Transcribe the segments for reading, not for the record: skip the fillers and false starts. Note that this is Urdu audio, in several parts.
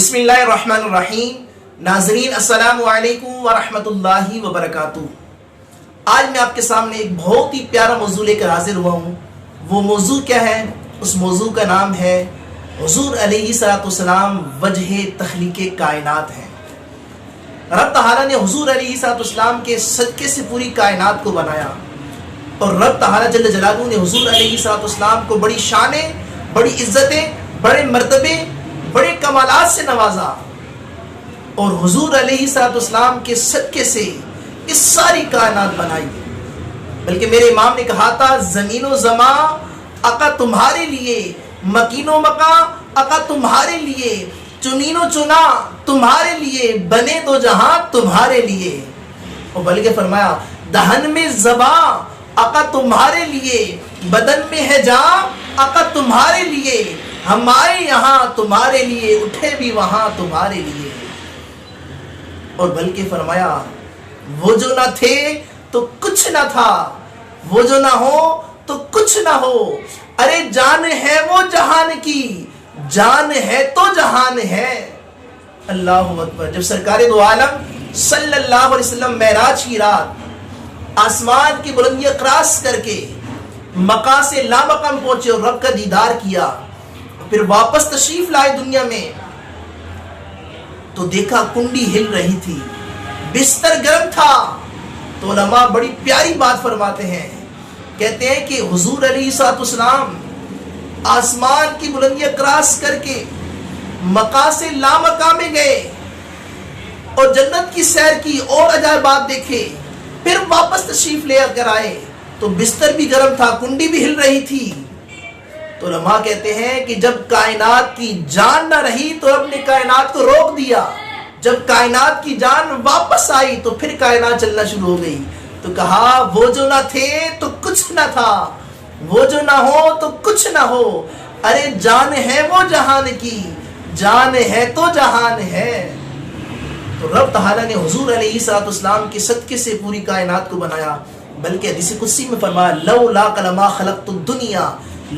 بسم اللہ الرحمن الرحیم۔ ناظرین السلام علیکم ورحمۃ اللہ وبرکاتہ۔ آج میں آپ کے سامنے ایک بہت ہی پیارا موضوع لے کر حاضر ہوا ہوں۔ وہ موضوع کیا ہے؟ اس موضوع کا نام ہے حضور علیہ السلام وجہ تخلیق کائنات ہے۔ رب تعالیٰ نے حضور علیہ السلام کے صدقے سے پوری کائنات کو بنایا، اور رب تعالیٰ جل جلالہ نے حضور علیہ السلام کو بڑی شانیں، بڑی عزتیں، بڑے مرتبے، بڑے کمالات سے نوازا، اور حضور علیہ السلام کے صدقے سے اس ساری کائنات بنائی۔ بلکہ میرے امام نے کہا تھا، زمین و زمان آقا تمہارے لیے، مکین و مکاں آقا تمہارے لیے، چنین و چنا تمہارے لیے، بنے دو جہاں تمہارے لیے۔ اور بلکہ فرمایا، دہن میں زباں آقا تمہارے لیے، بدن میں ہے جاں آقا تمہارے لیے، ہم آئے یہاں تمہارے لیے، اٹھے بھی وہاں تمہارے لیے۔ اور بلکہ فرمایا، وہ جو نہ تھے تو کچھ نہ تھا، وہ جو نہ ہو تو کچھ نہ ہو، ارے جان ہے وہ جہان کی، جان ہے تو جہان ہے۔ اللہ اکبر۔ جب سرکار دو عالم صلی اللہ علیہ وسلم معراج کی رات آسمان کی بلندیاں کراس کر کے مقام سے لامقام پہنچے اور رب کا دیدار کیا، پھر واپس تشریف لائے دنیا میں، تو دیکھا کنڈی ہل رہی تھی، بستر گرم تھا۔ تو علماء بڑی پیاری بات فرماتے ہیں، کہتے ہیں کہ حضور علیہ السلام آسمان کی بلندیاں کراس کر کے مقام سے لامقام میں گئے اور جنت کی سیر کی اور عجائبات دیکھے، پھر واپس تشریف لے کر آئے تو بستر بھی گرم تھا، کنڈی بھی ہل رہی تھی۔ تو علماء کہتے ہیں کہ جب کائنات کی جان نہ رہی تو رب نے کائنات کو روک دیا، جب کائنات کی جان واپس آئی تو پھر کائنات چلنا شروع ہو گئی۔ تو کہا، وہ جو نہ تھے تو کچھ نہ تھا، وہ جو نہ ہو تو کچھ نہ ہو، ارے جان ہے وہ جہان کی، جان ہے تو جہان ہے۔ تو رب تعالیٰ نے حضور علیہ السلام کے صدقے سے پوری کائنات کو بنایا۔ بلکہ حدیث قدسی میں فرمایا، لولاک لما خلقت الدنیا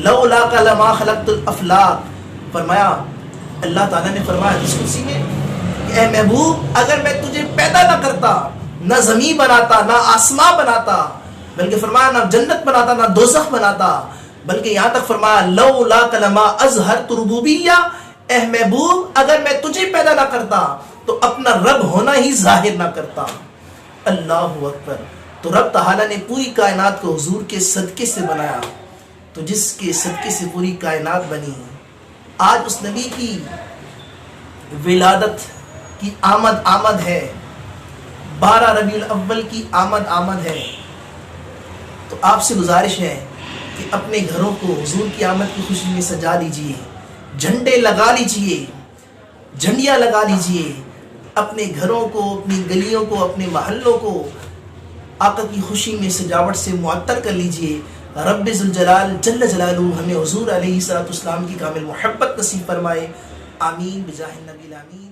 لولاک لما خلقت الافلاک۔ فرمایا، اللہ تعالیٰ نے فرمایا حدیث قدسی میں کہ اے محبوب، اگر میں تجھے پیدا نہ کرتا، نہ زمین بناتا، نہ آسمان بناتا، بلکہ فرمایا نہ جنت بناتا، نہ دوزخ بناتا، بلکہ یہاں تک فرمایا، لولاک لما اظہرت ربوبیہ، اے محبوب اگر میں تجھے پیدا نہ کرتا تو اپنا رب ہونا ہی ظاہر نہ کرتا۔ اللہ اکبر۔ تو رب تعالیٰ نے پوری کائنات کو حضور کے صدقے سے بنایا، تو جس کے صدقے سے پوری کائنات بنی، آج اس نبی کی ولادت کی آمد ہے، 12 ربیع الاول کی آمد ہے۔ تو آپ سے گزارش ہے کہ اپنے گھروں کو حضور کی آمد کی خوشی میں سجا لیجئے، جھنڈے لگا لیجئے، جھنڈیاں لگا لیجئے، اپنے گھروں کو، اپنی گلیوں کو، اپنے محلوں کو آقا کی خوشی میں سجاوٹ سے معطر کر لیجئے۔ رب ذوالجلال جل جلالہ ہمیں حضور علیہ السلام کی کامل محبت نصیب فرمائے۔ آمین بجاہ النبی الامین۔